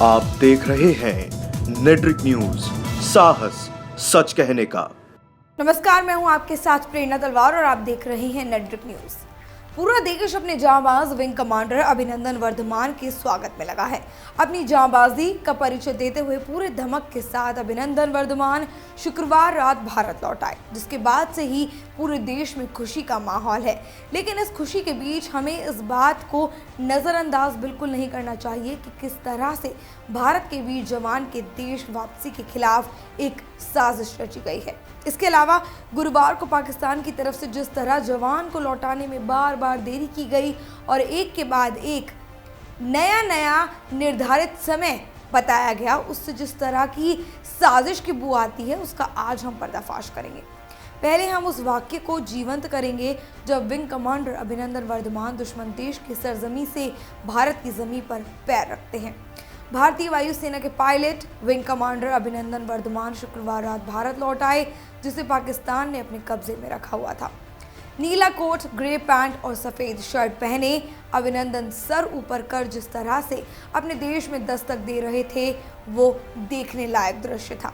आप देख रहे हैं नेट्रिक न्यूज, साहस सच कहने का। नमस्कार, मैं हूं आपके साथ प्रेरणा तलवार और आप देख रहे हैं नेट्रिक न्यूज। पूरा देश अपने जांबाज विंग कमांडर अभिनंदन वर्धमान के स्वागत में लगा है। अपनी जांबाजी का परिचय देते हुए पूरे धमक के साथ अभिनंदन वर्धमान शुक्रवार रात भारत लौट आए, जिसके बाद से ही पूरे देश में खुशी का माहौल है। लेकिन इस खुशी के बीच हमें इस बात को नज़रअंदाज बिल्कुल नहीं करना चाहिए कि किस तरह से भारत के वीर जवान के देश वापसी के खिलाफ एक साजिश रची गई है। इसके अलावा गुरुवार को पाकिस्तान की तरफ से जिस तरह जवान को लौटाने में बार बार देरी की गई और एक के बाद एक नया निर्धारित समय बताया गया, उससे जिस तरह की साजिश की बू आती है उसका आज हम पर्दाफाश करेंगे। पहले हम उस वाक्य को जीवंत करेंगे जब विंग कमांडर अभिनंदन वर्धमान दुश्मन देश की सरजमी से भारत की जमीन पर पैर रखते हैं। भारतीय वायुसेना के pilot wing commander Abhinandan Varthaman शुक्रवार रात भारत लौट आए, जिसे पाकिस्तान ने अपने कब्जे में रखा हुआ था। नीला कोट, ग्रे पैंट और सफ़ेद शर्ट पहने अभिनंदन सर ऊपर कर जिस तरह से अपने देश में दस्तक दे रहे थे, वो देखने लायक दृश्य था।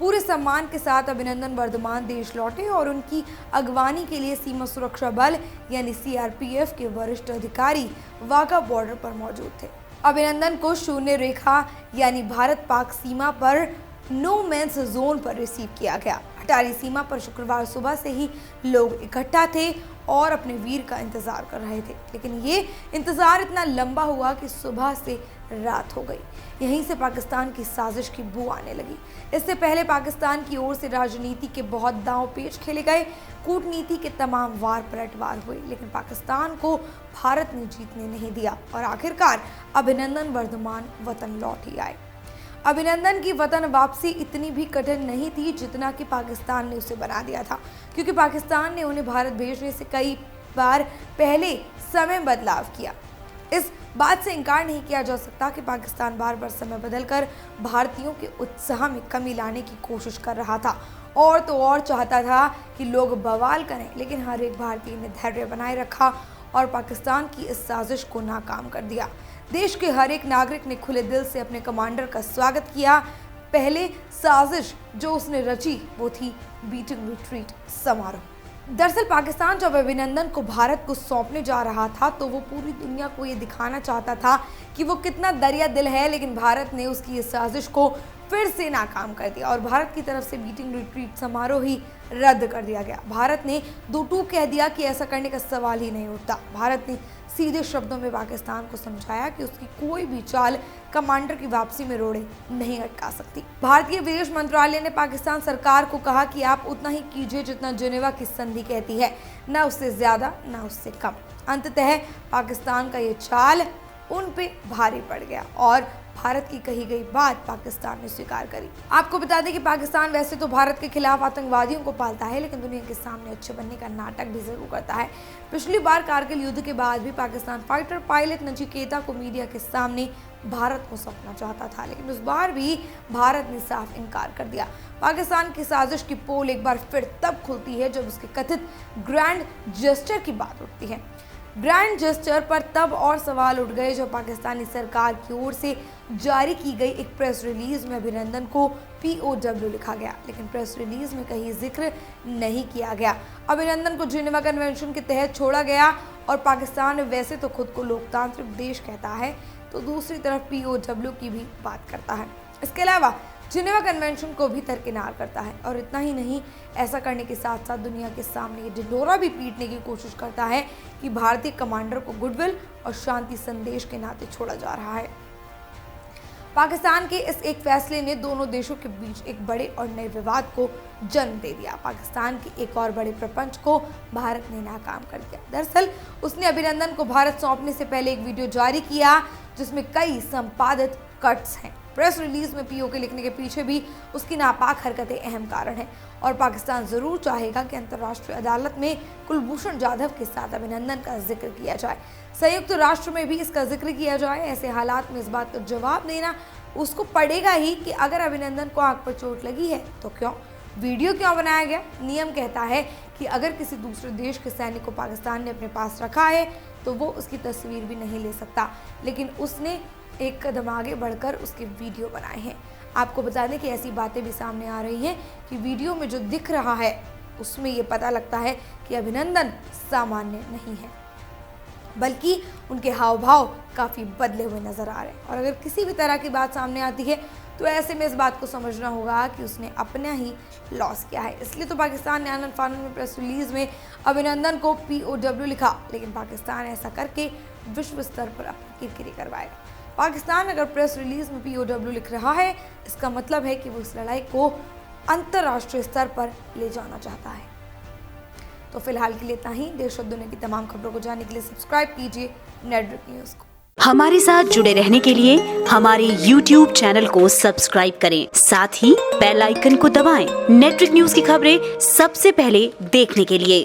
पूरे सम्मान के साथ अभिनंदन वर्धमान देश लौटे और उनकी अगवानी के लिए सीमा सुरक्षा बल यानी सीआरपीएफ के वरिष्ठ अधिकारी वाघा बॉर्डर पर मौजूद थे। अभिनंदन को शून्य रेखा यानी भारत पाक सीमा पर नो मैंस जोन पर रिसीव किया गया। अटारी सीमा पर शुक्रवार सुबह से ही लोग इकट्ठा थे और अपने वीर का इंतजार कर रहे थे, लेकिन ये इंतजार इतना लंबा हुआ कि सुबह से रात हो गई। यहीं से पाकिस्तान की साजिश की बू आने लगी। इससे पहले पाकिस्तान की ओर से राजनीति के बहुत दांव पेच खेले गए, कूटनीति के तमाम वार पलटवार हुए, लेकिन पाकिस्तान को भारत ने जीतने नहीं दिया और आखिरकार अभिनंदन वर्धमान वतन लौट ही आए। अभिनंदन की वतन वापसी इतनी भी कठिन नहीं थी जितना कि पाकिस्तान ने उसे बना दिया था, क्योंकि पाकिस्तान ने उन्हें भारत भेजने से कई बार पहले समय बदलाव किया। इस बात से इनकार नहीं किया जा सकता कि पाकिस्तान बार बार समय बदलकर भारतीयों के उत्साह में कमी लाने की कोशिश कर रहा था और तो और चाहता था कि लोग बवाल करें, लेकिन हर एक भारतीय ने धैर्य बनाए रखा और पाकिस्तान की इस साजिश को नाकाम कर दिया। देश के हर एक नागरिक ने खुले दिल से अपने कमांडर का स्वागत किया। पहले साजिश जो उसने रची वो थी बीटिंग रिट्रीट समारोह। दरअसल पाकिस्तान जब अभिनंदन को भारत को सौंपने जा रहा था तो वो पूरी दुनिया को ये दिखाना चाहता था कि वो कितना दरिया दिल है, लेकिन भारत ने उसकी इस साजिश को फिर से नाकाम कर दिया और भारत की तरफ से बीटिंग रिट्रीट समारोह ही रद्द कर दिया गया। भारत ने दो टूक कह दिया कि ऐसा करने का सवाल ही नहीं उठता। भारत ने सीधे शब्दों में पाकिस्तान को समझाया कि उसकी कोई भी चाल कमांडर की वापसी में रोड़े नहीं अटका सकती। भारतीय विदेश मंत्रालय ने पाकिस्तान सरकार को कहा कि आप उतना ही कीजिए जितना जिनेवा की संधि कहती है, न उससे ज्यादा न उससे कम। अंततः पाकिस्तान का ये चाल उन पे भारी पड़ गया और भारत की कही गई बात पाकिस्तान ने स्वीकार करी। आपको बता दें कि पाकिस्तान वैसे तो भारत के खिलाफ आतंकवादियों को पालता है, लेकिन दुनिया के सामने अच्छे बनने का नाटक भी जरूर करता है। पिछली बार कारगिल युद्ध के बाद भी पाकिस्तान फाइटर पायलट नचिकेता को मीडिया के सामने भारत को सौंपना चाहता था, लेकिन उस बार भी भारत ने साफ इनकार कर दिया। पाकिस्तान की साजिश की पोल एक बार फिर तब खुलती है जब उसके कथित ग्रैंड जेस्चर की बात उठती है। ग्रैंड जेस्चर पर तब और सवाल उठ गए जब पाकिस्तानी सरकार की ओर से जारी की गई एक प्रेस रिलीज में अभिनंदन को POW लिखा गया, लेकिन प्रेस रिलीज में कहीं जिक्र नहीं किया गया। अभिनंदन को जिनेवा कन्वेंशन के तहत छोड़ा गया और पाकिस्तान वैसे तो खुद को लोकतांत्रिक देश कहता है, तो दूसरी तरफ POW की भी बात करता है। इसके अलावा जिनेवा कन्वेंशन को भी दरकिनार करता है और इतना ही नहीं, ऐसा करने के साथ साथ दुनिया के सामने ये ढिंढोरा भी पीटने की कोशिश करता है कि भारतीय कमांडर को गुडविल और शांति संदेश के नाते छोड़ा जा रहा है। पाकिस्तान के इस एक फैसले ने दोनों देशों के बीच एक बड़े और नए विवाद को जन्म दे दिया। पाकिस्तान के एक और बड़े प्रपंच को भारत ने नाकाम कर दिया। दरअसल उसने अभिनंदन को भारत सौंपने से पहले एक वीडियो जारी किया जिसमें कई संपादित कट्स हैं। प्रेस रिलीज में POK लिखने के पीछे भी उसकी नापाक हरकतें अहम कारण हैं और पाकिस्तान जरूर चाहेगा कि अंतर्राष्ट्रीय अदालत में कुलभूषण जाधव के साथ अभिनंदन का जिक्र किया जाए, संयुक्त राष्ट्र में भी इसका जिक्र किया जाए। ऐसे हालात में इस बात का जवाब देना उसको पड़ेगा ही कि अगर अभिनंदन को आंख पर चोट लगी है तो क्यों, वीडियो क्यों बनाया गया। नियम कहता है कि अगर किसी दूसरे देश के सैनिक को पाकिस्तान ने अपने पास रखा है तो वो उसकी तस्वीर भी नहीं ले सकता, लेकिन उसने एक कदम आगे बढ़कर उसके वीडियो बनाए हैं। आपको बता दें कि ऐसी बातें भी सामने आ रही हैं कि वीडियो में जो दिख रहा है उसमें ये पता लगता है कि अभिनंदन सामान्य नहीं है, बल्कि उनके हाव भाव काफ़ी बदले हुए नजर आ रहे हैं। और अगर किसी भी तरह की बात सामने आती है तो ऐसे में इस बात को समझना होगा कि उसने अपना ही लॉस किया है। इसलिए तो पाकिस्तान ने आनन फानन में प्रेस रिलीज में अभिनंदन को POW लिखा, लेकिन पाकिस्तान ऐसा करके विश्व स्तर पर अपनी किरकिरी करवाएगा। पाकिस्तान अगर प्रेस रिलीज में POW लिख रहा है, इसका मतलब है कि वो इस लड़ाई को अंतर्राष्ट्रीय स्तर पर ले जाना चाहता है। तो फिलहाल के लिए इतना ही। देश और दुनिया की तमाम खबरों को जानने के लिए सब्सक्राइब कीजिए नेटवर्क न्यूज़ को। हमारे साथ जुड़े रहने के लिए हमारे YouTube चैनल को सब्सक्राइब करें, साथ ही बेल आइकन को दबाएं। नेटवर्क न्यूज की खबरें सबसे पहले देखने के लिए।